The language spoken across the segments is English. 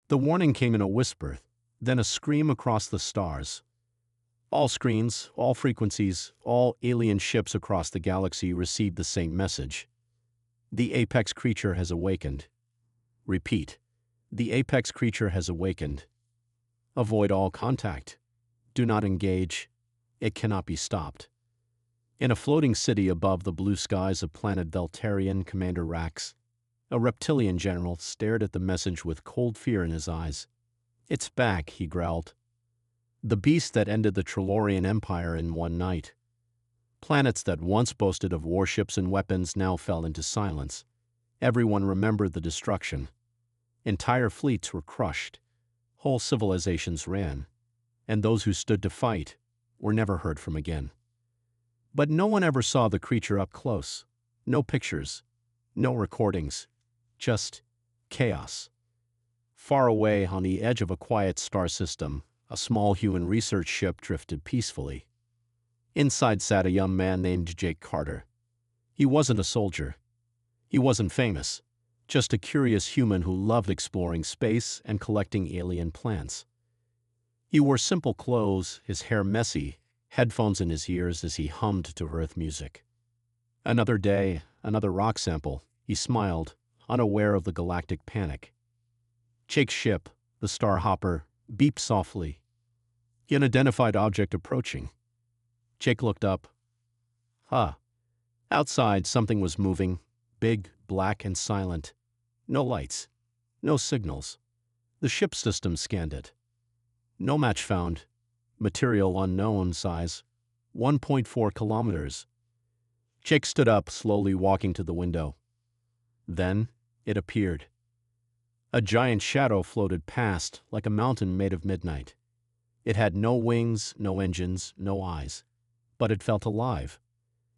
The warning came in a whisper, then a scream across the stars. All screens, all frequencies, all alien ships across the galaxy received the same message. The apex creature has awakened. Repeat. The apex creature has awakened. Avoid all contact. Do not engage. It cannot be stopped. In a floating city above the blue skies of planet Veltarian, Commander Rax, a reptilian general, stared at the message with cold fear in his eyes. "It's back," he growled. "The beast that ended the Trelorian Empire in one night." Planets that once boasted of warships and weapons now fell into silence. Everyone remembered the destruction. Entire fleets were crushed. Whole civilizations ran. And those who stood to fight were never heard from again. But no one ever saw the creature up close. No pictures. No recordings. Just chaos. Far away on the edge of a quiet star system, a small human research ship drifted peacefully. Inside sat a young man named Jake Carter. He wasn't a soldier. He wasn't famous. Just a curious human who loved exploring space and collecting alien plants. He wore simple clothes, his hair messy, headphones in his ears as he hummed to Earth music. Another day, another rock sample, he smiled, unaware of the galactic panic. Jake's ship, the Star Hopper, beeped softly. An unidentified object approaching. Jake looked up. Outside, something was moving, big, black, and silent. No lights. No signals. The ship system scanned it. No match found. Material unknown, size 1.4 kilometers. Jake stood up, slowly walking to the window. Then it appeared. A giant shadow floated past, like a mountain made of midnight. It had no wings, no engines, no eyes. But it felt alive.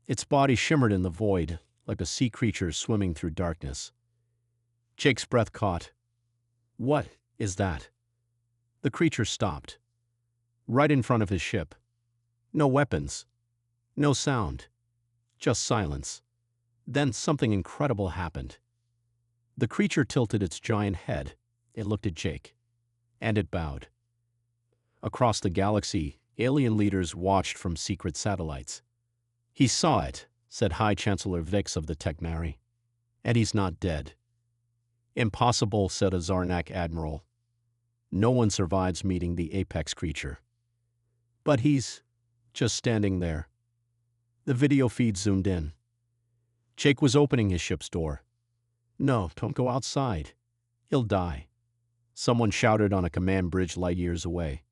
Its body shimmered in the void, like a sea creature swimming through darkness. Jake's breath caught. "What is that?" The creature stopped. Right in front of his ship. No weapons. No sound. Just silence. Then something incredible happened. The creature tilted its giant head. It looked at Jake. And it bowed. Across the galaxy, alien leaders watched from secret satellites. "He saw it," said High Chancellor Vix of the Technari. "And he's not dead." "Impossible," said a Zarnak admiral. "No one survives meeting the apex creature." "But he's just standing there." The video feed zoomed in. Jake was opening his ship's door. "No, don't go outside. He'll die," someone shouted on a command bridge light years away.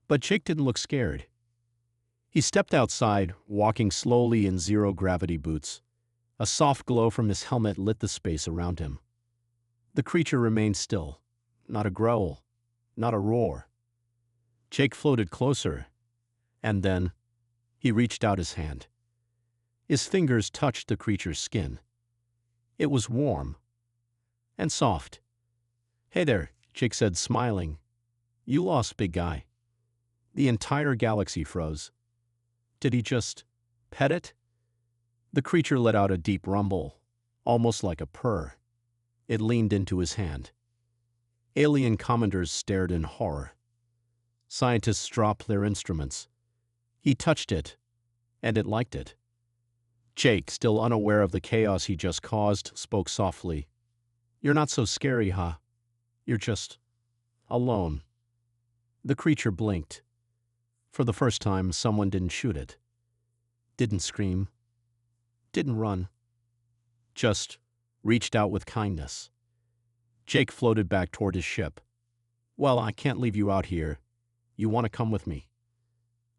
But Jake didn't look scared. He stepped outside, walking slowly in zero-gravity boots. A soft glow from his helmet lit the space around him. The creature remained still. Not a growl. Not a roar. Jake floated closer, and then he reached out his hand. His fingers touched the creature's skin. It was warm and soft. "Hey there," Jake said, smiling. "You lost, big guy." The entire galaxy froze. Did he just pet it? The creature let out a deep rumble, almost like a purr. It leaned into his hand. Alien commanders stared in horror. Scientists dropped their instruments. He touched it, and it liked it. Jake, still unaware of the chaos he just caused, spoke softly. "You're not so scary, huh? You're just alone." The creature blinked. For the first time, someone didn't shoot it. Didn't scream. Didn't run. Just reached out with kindness. Jake floated back toward his ship. "Well, I can't leave you out here. You want to come with me?"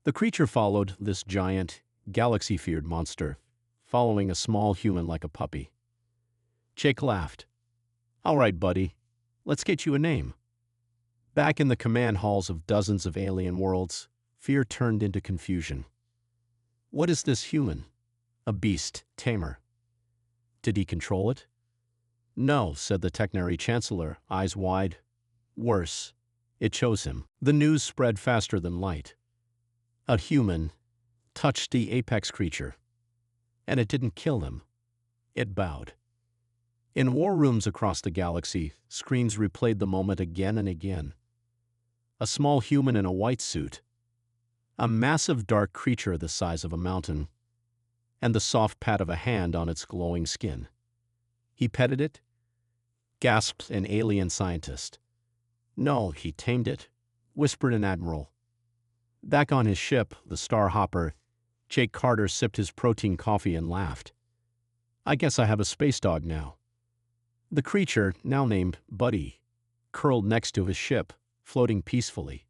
The creature followed this giant, galaxy-feared monster, following a small human like a puppy. Jake laughed. "All right, buddy. Let's get you a name." Back in the command halls of dozens of alien worlds, fear turned into confusion. What is this human? A beast, tamer. Did he control it? "No," said the Technary Chancellor, eyes wide. "Worse, it chose him." The news spread faster than light. A human touched the apex creature, and it didn't kill him. It bowed. In war rooms across the galaxy, screens replayed the moment again and again. A small human in a white suit, a massive dark creature the size of a mountain, and the soft pat of a hand on its glowing skin. He petted it? Gasped an alien scientist. No, he tamed it, whispered an admiral. Back on his ship, the Star Hopper, Jake Carter sipped his protein coffee and laughed. I guess I have a space dog now. The creature, now named Buddy, curled next to his ship, floating peacefully.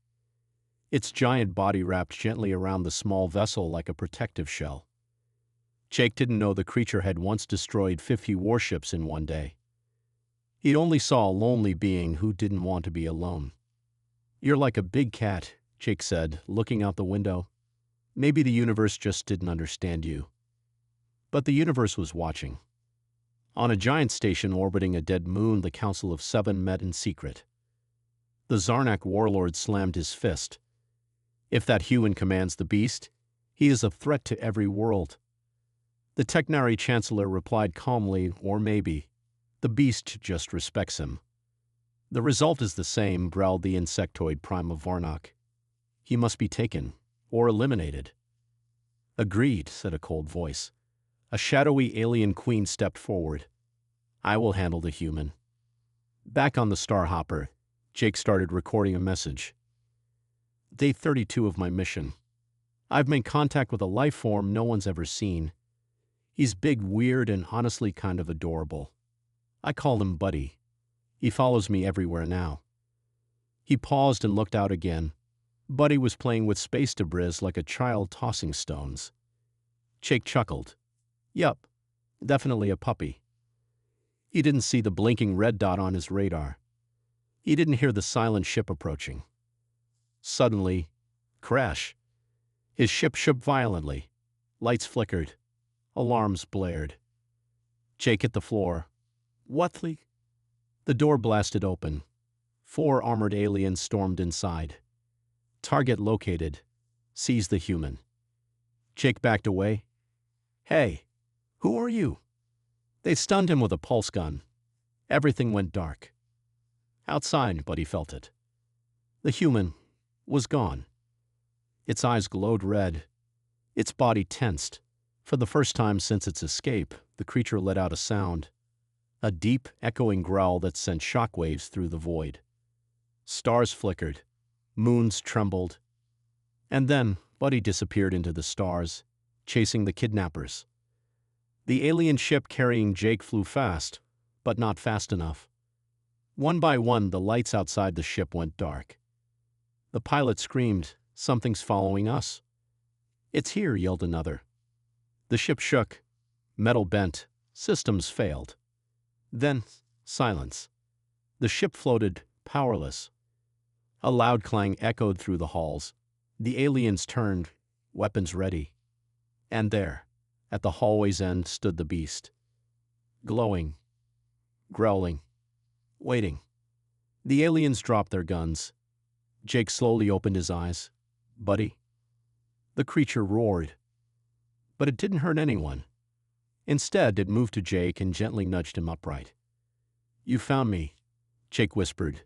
Its giant body wrapped gently around the small vessel like a protective shell. Jake didn't know the creature had once destroyed 50 warships in one day. He only saw a lonely being who didn't want to be alone. You're like a big cat, Jake said, looking out the window. Maybe the universe just didn't understand you. But the universe was watching. On a giant station orbiting a dead moon, the Council of Seven met in secret. The Zarnak warlord slammed his fist. If that human commands the beast, he is a threat to every world. The Technari Chancellor replied calmly, or maybe, the beast just respects him. The result is the same, growled the insectoid prime of Varnock. He must be taken, or eliminated. Agreed, said a cold voice. A shadowy alien queen stepped forward. I will handle the human. Back on the Star Hopper, Jake started recording a message. Day 32 of my mission. I've made contact with a life form no one's ever seen. He's big, weird, and honestly kind of adorable. I call him Buddy. He follows me everywhere now. He paused and looked out again. Buddy was playing with space debris like a child tossing stones. Jake chuckled. Yup, definitely a puppy. He didn't see the blinking red dot on his radar. He didn't hear the silent ship approaching. Suddenly, crash. His ship shook violently. Lights flickered. Alarms blared. Jake hit the floor. What the? The door blasted open. 4 armored aliens stormed inside. Target located. Seize the human. Jake backed away. Hey, who are you? They stunned him with a pulse gun. Everything went dark. Outside, Buddy felt it. The human was gone. Its eyes glowed red. Its body tensed. For the first time since its escape, the creature let out a sound. A deep, echoing growl that sent shockwaves through the void. Stars flickered. Moons trembled. And then, Buddy disappeared into the stars, chasing the kidnappers. The alien ship carrying Jake flew fast, but not fast enough. One by one, the lights outside the ship went dark. The pilot screamed, "Something's following us." "It's here," yelled another. The ship shook. Metal bent. Systems failed. Then, silence. The ship floated, powerless. A loud clang echoed through the halls. The aliens turned, weapons ready. And there, at the hallway's end, stood the beast. Glowing. Growling. Waiting. The aliens dropped their guns. Jake slowly opened his eyes. Buddy? The creature roared. But it didn't hurt anyone. Instead, it moved to Jake and gently nudged him upright. You found me, Jake whispered,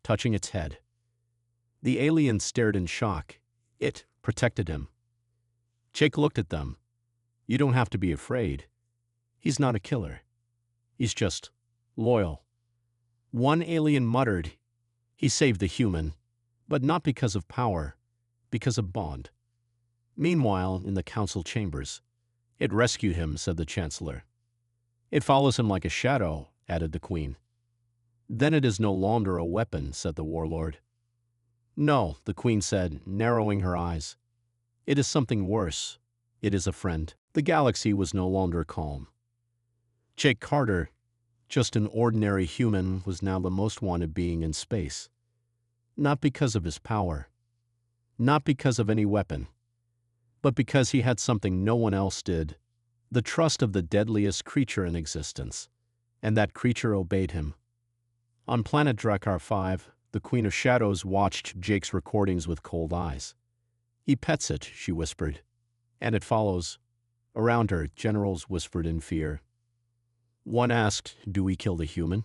touching its head. The alien stared in shock. It protected him. Jake looked at them. You don't have to be afraid. He's not a killer. He's just loyal. One alien muttered, he saved the human, but not because of power, because of bond. Meanwhile, in the council chambers, it rescued him, said the Chancellor. It follows him like a shadow, added the Queen. Then it is no longer a weapon, said the warlord. No, the Queen said, narrowing her eyes. It is something worse. It is a friend. The galaxy was no longer calm. Jake Carter, just an ordinary human, was now the most wanted being in space. Not because of his power. Not because of any weapon. But because he had something no one else did. The trust of the deadliest creature in existence. And that creature obeyed him. On planet Drakkar 5, the Queen of Shadows watched Jake's recordings with cold eyes. He pets it, she whispered. And it follows. Around her, generals whispered in fear. One asked, "Do we kill the human?"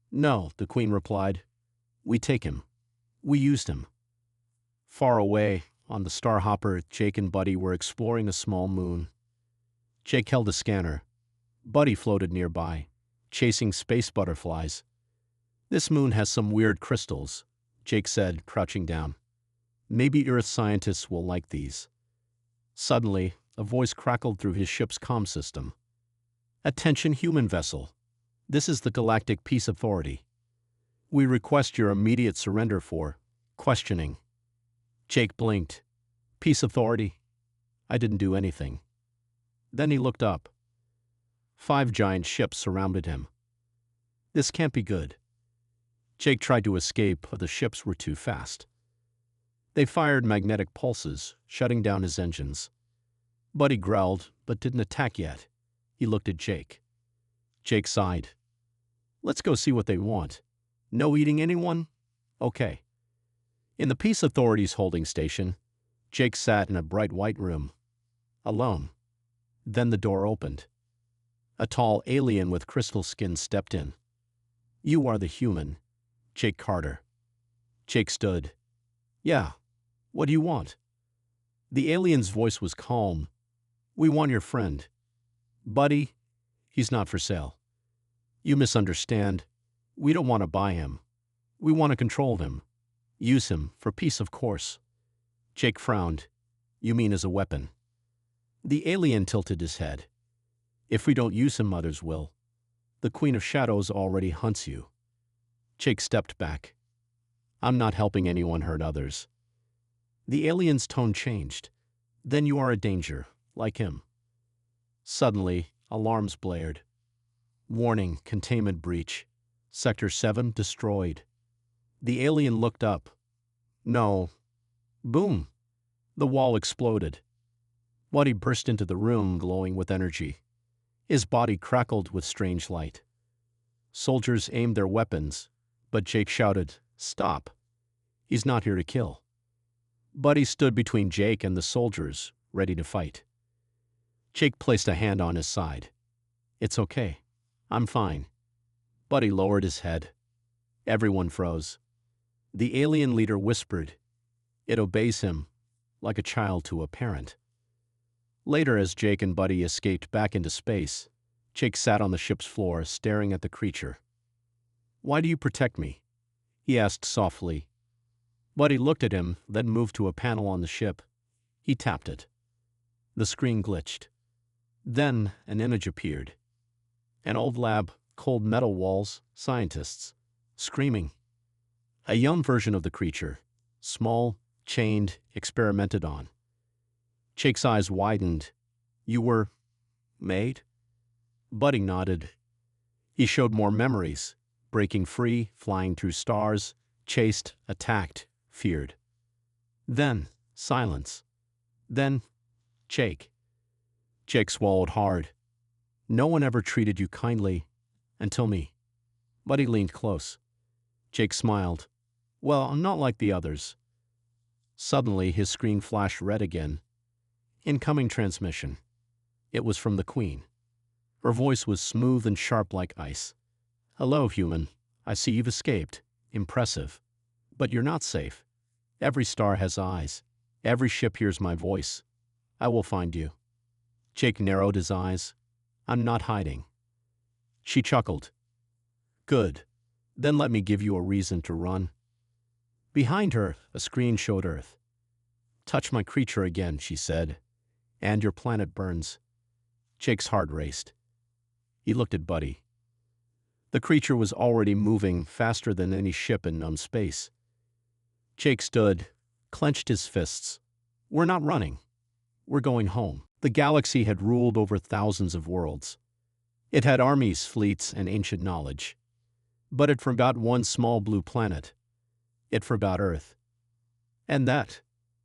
"No," the Queen replied. "We take him. We used him." Far away, on the Starhopper, Jake and Buddy were exploring a small moon. Jake held a scanner. Buddy floated nearby, chasing space butterflies. "This moon has some weird crystals," Jake said, crouching down. "Maybe Earth scientists will like these." Suddenly, a voice crackled through his ship's comm system. "Attention, human vessel. This is the Galactic Peace Authority. We request your immediate surrender for questioning." Jake blinked. "Peace Authority? I didn't do anything." Then he looked up. 5 giant ships surrounded him. This can't be good. Jake tried to escape, but the ships were too fast. They fired magnetic pulses, shutting down his engines. Buddy growled, but didn't attack yet. He looked at Jake. Jake sighed. "Let's go see what they want. No eating anyone? Okay." In the Peace Authority's holding station, Jake sat in a bright white room, alone. Then the door opened. A tall alien with crystal skin stepped in. "You are the human, Jake Carter." Jake stood. "Yeah, what do you want?" The alien's voice was calm. "We want your friend. Buddy, he's not for sale. You misunderstand. We don't want to buy him. We want to control him. Use him, for peace, of course." Jake frowned. "You mean as a weapon?" The alien tilted his head. "If we don't use him, others will. The Queen of Shadows already hunts you." Jake stepped back. "I'm not helping anyone hurt others." The alien's tone changed. "Then you are a danger, like him." Suddenly, alarms blared. "Warning, containment breach. Sector 7 destroyed." The alien looked up. "No." Boom! The wall exploded. Buddy burst into the room, glowing with energy. His body crackled with strange light. Soldiers aimed their weapons, but Jake shouted, "Stop! He's not here to kill." Buddy stood between Jake and the soldiers, ready to fight. Jake placed a hand on his side. "It's okay. I'm fine." Buddy lowered his head. Everyone froze. The alien leader whispered, "It obeys him, like a child to a parent." Later, as Jake and Buddy escaped back into space, Jake sat on the ship's floor, staring at the creature. "Why do you protect me?" he asked softly. Buddy looked at him, then moved to a panel on the ship. He tapped it. The screen glitched. Then an image appeared. An old lab, cold metal walls, scientists, screaming. A young version of the creature, small, chained, experimented on. Jake's eyes widened. "You were made?" Buddy nodded. He showed more memories, breaking free, flying through stars, chased, attacked, feared. Then, silence. Then, Jake. Jake swallowed hard. "No one ever treated you kindly, until me." Buddy leaned close. Jake smiled. "Well, I'm not like the others." Suddenly, his screen flashed red again. Incoming transmission. It was from the Queen. Her voice was smooth and sharp like ice. "Hello, human. I see you've escaped. Impressive. But you're not safe. Every star has eyes. Every ship hears my voice. I will find you." Jake narrowed his eyes. "I'm not hiding." She chuckled. "Good. Then let me give you a reason to run." Behind her, a screen showed Earth. "Touch my creature again," she said, "and your planet burns." Jake's heart raced. He looked at Buddy. The creature was already moving faster than any ship in numb space. Jake stood, clenched his fists. "We're not running. We're going home." The galaxy had ruled over thousands of worlds. It had armies, fleets, and ancient knowledge. But it forgot one small blue planet. It forgot Earth. And that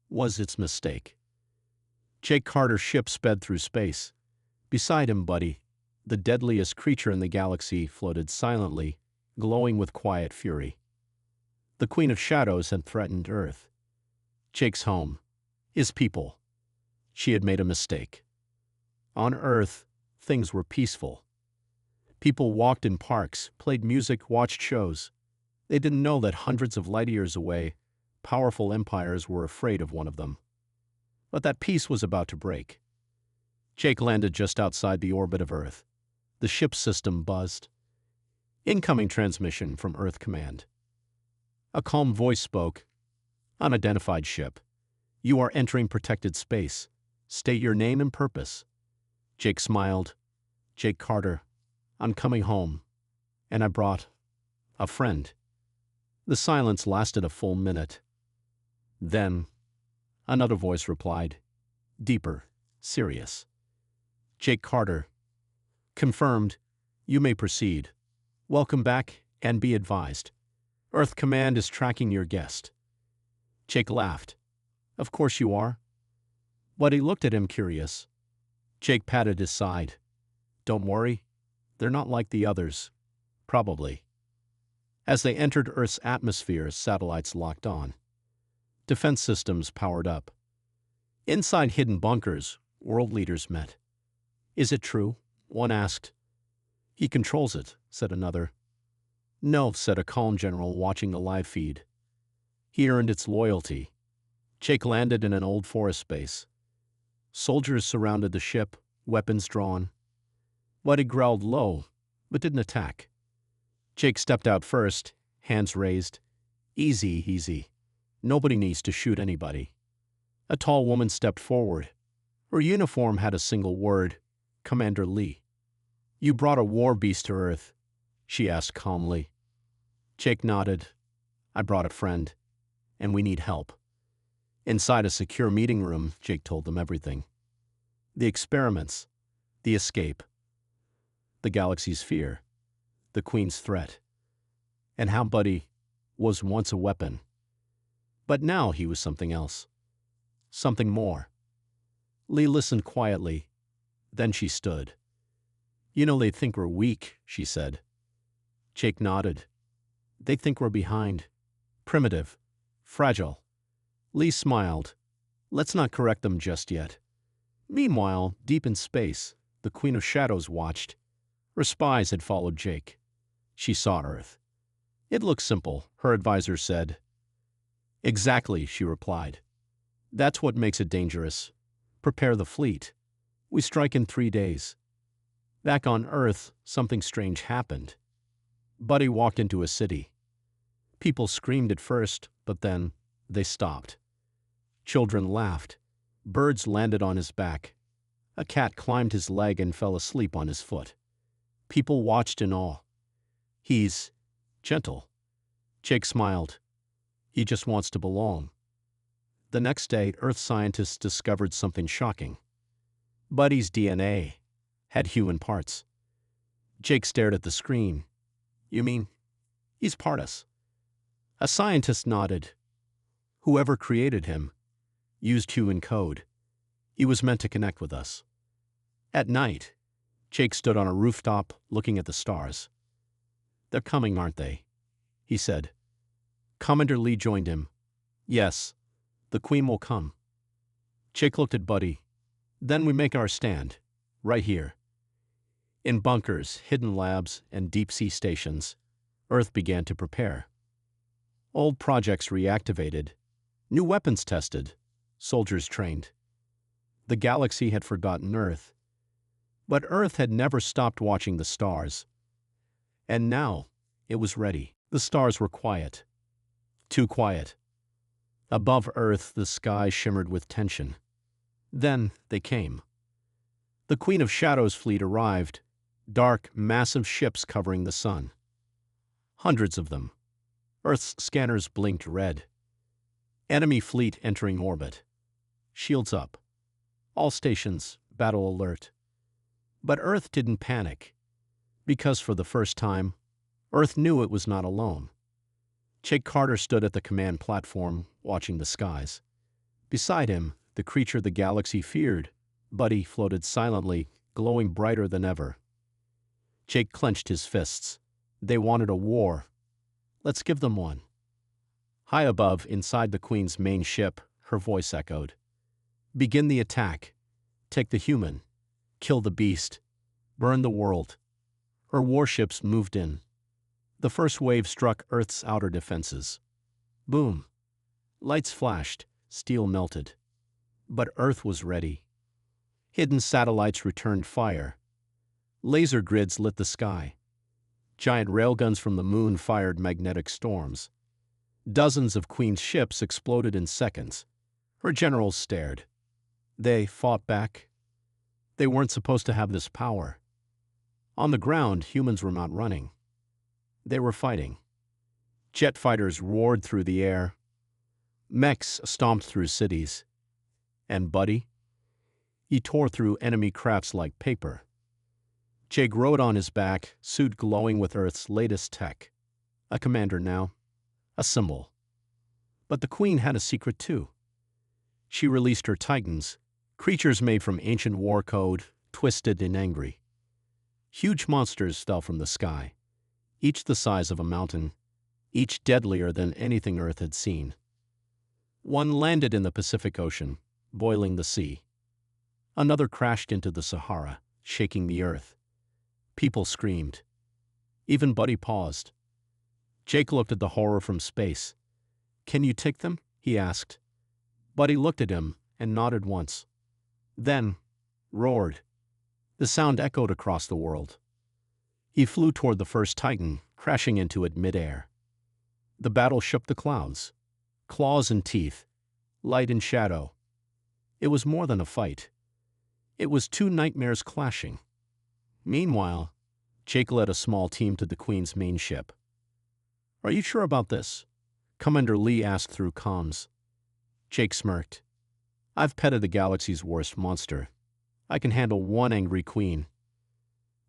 was its mistake. Jake Carter's ship sped through space. Beside him, Buddy, the deadliest creature in the galaxy, floated silently, glowing with quiet fury. The Queen of Shadows had threatened Earth. Jake's home. His people. She had made a mistake. On Earth, things were peaceful. People walked in parks, played music, watched shows. They didn't know that hundreds of light years away, powerful empires were afraid of one of them. But that peace was about to break. Jake landed just outside the orbit of Earth. The ship's system buzzed. Incoming transmission from Earth Command. A calm voice spoke. Unidentified ship. You are entering protected space. State your name and purpose. Jake smiled. Jake Carter. I'm coming home. And I brought a friend. The silence lasted a full minute. Then, another voice replied, deeper, serious. Jake Carter. Confirmed. You may proceed. Welcome back, and be advised. Earth Command is tracking your guest. Jake laughed. Of course you are. Buddy looked at him curious. Jake patted his side. Don't worry. They're not like the others. Probably. As they entered Earth's atmosphere, satellites locked on. Defense systems powered up. Inside hidden bunkers, world leaders met. Is it true? One asked. He controls it, said another. No, said a calm general watching the live feed. He earned its loyalty. Jake landed in an old forest base. Soldiers surrounded the ship, weapons drawn. Buddy growled low, but didn't attack. Jake stepped out first, hands raised. Easy, easy. Nobody needs to shoot anybody. A tall woman stepped forward. Her uniform had a single word, Commander Lee. You brought a war beast to Earth, she asked calmly. Jake nodded. I brought a friend, and we need help. Inside a secure meeting room, Jake told them everything. The experiments, the escape, the galaxy's fear, the Queen's threat, and how Buddy was once a weapon. But now he was something else. Something more. Lee listened quietly. Then she stood. You know they think we're weak, she said. Jake nodded. They think we're behind. Primitive. Fragile. Lee smiled. Let's not correct them just yet. Meanwhile, deep in space, the Queen of Shadows watched. Her spies had followed Jake. She saw Earth. It looked simple, her advisor said. Exactly, she replied. That's what makes it dangerous. Prepare the fleet. We strike in 3 days. Back on Earth, something strange happened. Buddy walked into a city. People screamed at first, but then they stopped. Children laughed. Birds landed on his back. A cat climbed his leg and fell asleep on his foot. People watched in awe. He's gentle. Jake smiled. He just wants to belong. The next day, Earth scientists discovered something shocking. Buddy's DNA had human parts. Jake stared at the screen. You mean, he's part us? A scientist nodded. Whoever created him used human code. He was meant to connect with us. At night, Jake stood on a rooftop looking at the stars. They're coming, aren't they? He said. Commander Lee joined him. Yes, the Queen will come. Jake looked at Buddy. Then we make our stand, right here. In bunkers, hidden labs, and deep-sea stations, Earth began to prepare. Old projects reactivated, new weapons tested, soldiers trained. The galaxy had forgotten Earth. But Earth had never stopped watching the stars. And now, it was ready. The stars were quiet. Too quiet. Above Earth, the sky shimmered with tension. Then they came. The Queen of Shadows fleet arrived, dark, massive ships covering the sun. Hundreds of them. Earth's scanners blinked red. Enemy fleet entering orbit. Shields up. All stations, battle alert. But Earth didn't panic. Because for the first time, Earth knew it was not alone. Jake Carter stood at the command platform, watching the skies. Beside him, the creature the galaxy feared, Buddy, floated silently, glowing brighter than ever. Jake clenched his fists. They wanted a war. Let's give them one. High above, inside the Queen's main ship, her voice echoed. Begin the attack. Take the human. Kill the beast. Burn the world. Her warships moved in. The first wave struck Earth's outer defenses. Boom. Lights flashed, steel melted. But Earth was ready. Hidden satellites returned fire. Laser grids lit the sky. Giant railguns from the moon fired magnetic storms. Dozens of Queen's ships exploded in seconds. Her generals stared. They fought back. They weren't supposed to have this power. On the ground, humans were not running. They were fighting. Jet fighters roared through the air. Mechs stomped through cities. And Buddy? He tore through enemy crafts like paper. Jake rode on his back, suit glowing with Earth's latest tech. A commander now. A symbol. But the Queen had a secret too. She released her Titans, creatures made from ancient war code, twisted and angry. Huge monsters fell from the sky, each the size of a mountain, each deadlier than anything Earth had seen. One landed in the Pacific Ocean, boiling the sea. Another crashed into the Sahara, shaking the earth. People screamed. Even Buddy paused. Jake looked at the horror from space. "Can you take them?" he asked. Buddy looked at him and nodded once. Then roared. The sound echoed across the world. He flew toward the first Titan, crashing into it midair. The battle shook the clouds. Claws and teeth, light and shadow. It was more than a fight. It was two nightmares clashing. Meanwhile, Jake led a small team to the Queen's main ship. "Are you sure about this?" Commander Lee asked through comms. Jake smirked. "I've petted the galaxy's worst monster. I can handle one angry queen."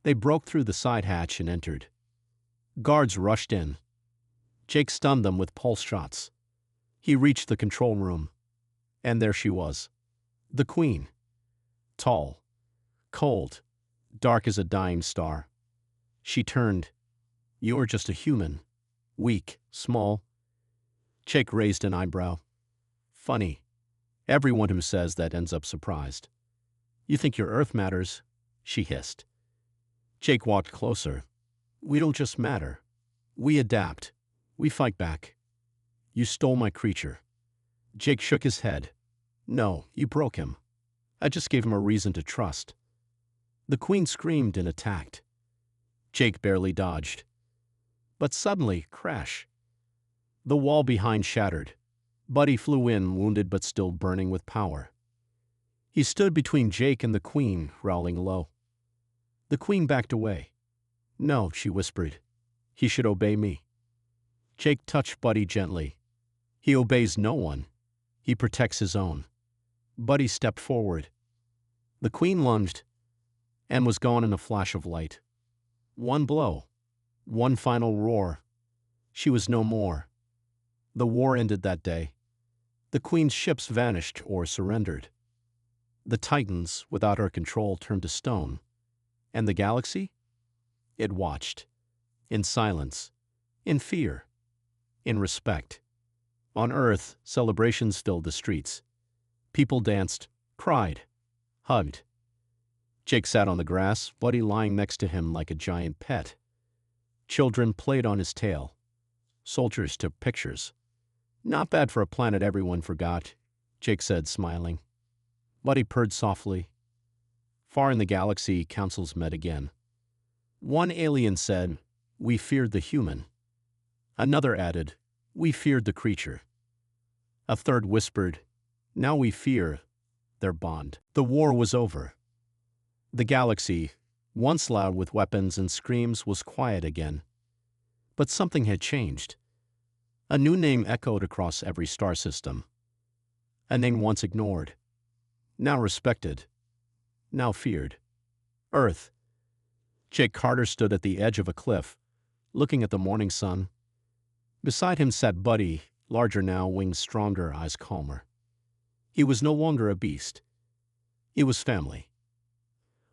They broke through the side hatch and entered. Guards rushed in. Jake stunned them with pulse shots. He reached the control room. And there she was. The Queen. Tall. Cold. Dark as a dying star. She turned. "You're just a human. Weak. Small." Jake raised an eyebrow. "Funny. Everyone who says that ends up surprised." "You think your Earth matters?" she hissed. Jake walked closer. "We don't just matter. We adapt. We fight back. You stole my creature." Jake shook his head. "No, you broke him. I just gave him a reason to trust." The Queen screamed and attacked. Jake barely dodged. But suddenly, crash. The wall behind shattered. Buddy flew in, wounded but still burning with power. He stood between Jake and the Queen, growling low. The Queen backed away. "No," she whispered. "He should obey me." Jake touched Buddy gently. "He obeys no one. He protects his own." Buddy stepped forward. The Queen lunged and was gone in a flash of light. One blow. One final roar. She was no more. The war ended that day. The Queen's ships vanished or surrendered. The Titans, without her control, turned to stone. And the galaxy? It watched. In silence. In fear. In respect. On Earth, celebrations filled the streets. People danced, cried, hugged. Jake sat on the grass, Buddy lying next to him like a giant pet. Children played on his tail. Soldiers took pictures. "Not bad for a planet everyone forgot," Jake said, smiling. Buddy purred softly. Far in the galaxy, councils met again. One alien said, "We feared the human." Another added, "We feared the creature." A third whispered, "Now we fear their bond." The war was over. The galaxy, once loud with weapons and screams, was quiet again. But something had changed. A new name echoed across every star system. A name once ignored. Now respected. Now feared. Earth. Jake Carter stood at the edge of a cliff, looking at the morning sun. Beside him sat Buddy, larger now, wings stronger, eyes calmer. He was no longer a beast. He was family.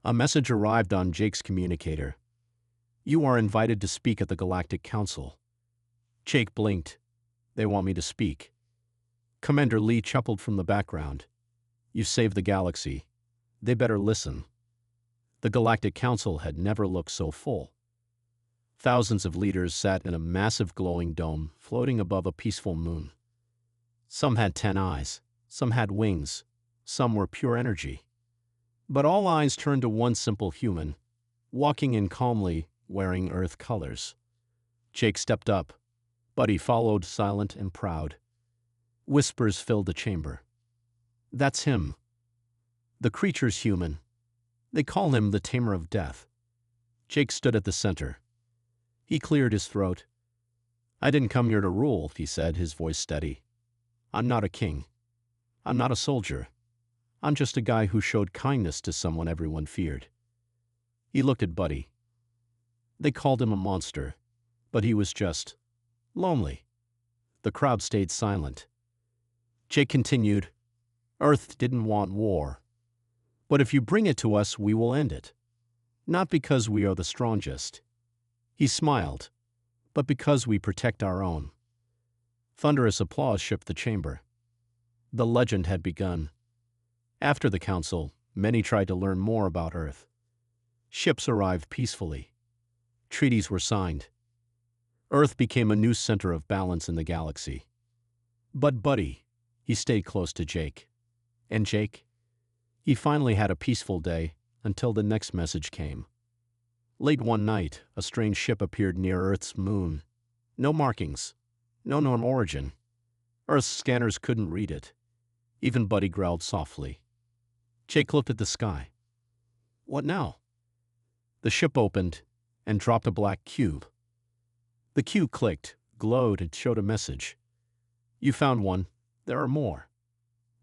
A message arrived on Jake's communicator. "You are invited to speak at the Galactic Council." Jake blinked. "They want me to speak." Commander Lee chuckled from the background. "You saved the galaxy. They better listen." The Galactic Council had never looked so full. Thousands of leaders sat in a massive glowing dome floating above a peaceful moon. Some had 10 eyes, some had wings, some were pure energy. But all eyes turned to one simple human, walking in calmly, wearing Earth colors. Jake stepped up. Buddy followed, silent and proud. Whispers filled the chamber. That's him. The creature's human. They call him the Tamer of Death. Jake stood at the center. He cleared his throat. I didn't come here to rule, he said, his voice steady. I'm not a king. I'm not a soldier. I'm just a guy who showed kindness to someone everyone feared. He looked at Buddy. They called him a monster, but he was just lonely. The crowd stayed silent. Jake continued, Earth didn't want war. But if you bring it to us, we will end it. Not because we are the strongest. He smiled, but because we protect our own. Thunderous applause shook the chamber. The legend had begun. After the council, many tried to learn more about Earth. Ships arrived peacefully. Treaties were signed. Earth became a new center of balance in the galaxy. But Buddy, he stayed close to Jake. And Jake? He finally had a peaceful day until the next message came. Late one night, a strange ship appeared near Earth's moon. No markings, no known origin. Earth's scanners couldn't read it. Even Buddy growled softly. Jake looked at the sky. What now? The ship opened and dropped a black cube. The cube clicked, glowed, and showed a message. You found one. There are more.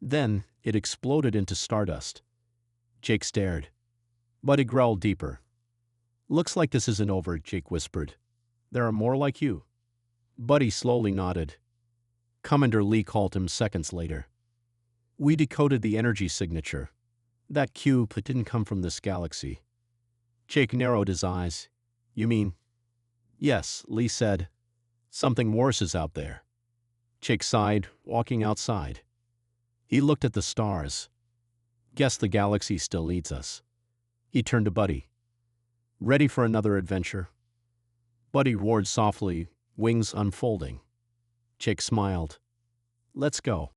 Then it exploded into stardust. Jake stared. Buddy growled deeper. Looks like this isn't over, Jake whispered. There are more like you. Buddy slowly nodded. Commander Lee called him seconds later. We decoded the energy signature. That cube, it didn't come from this galaxy. Jake narrowed his eyes. You mean? Yes, Lee said. Something worse is out there. Jake sighed, walking outside. He looked at the stars. Guess the galaxy still leads us. He turned to Buddy. Ready for another adventure? Buddy roared softly, wings unfolding. Jake smiled. Let's go.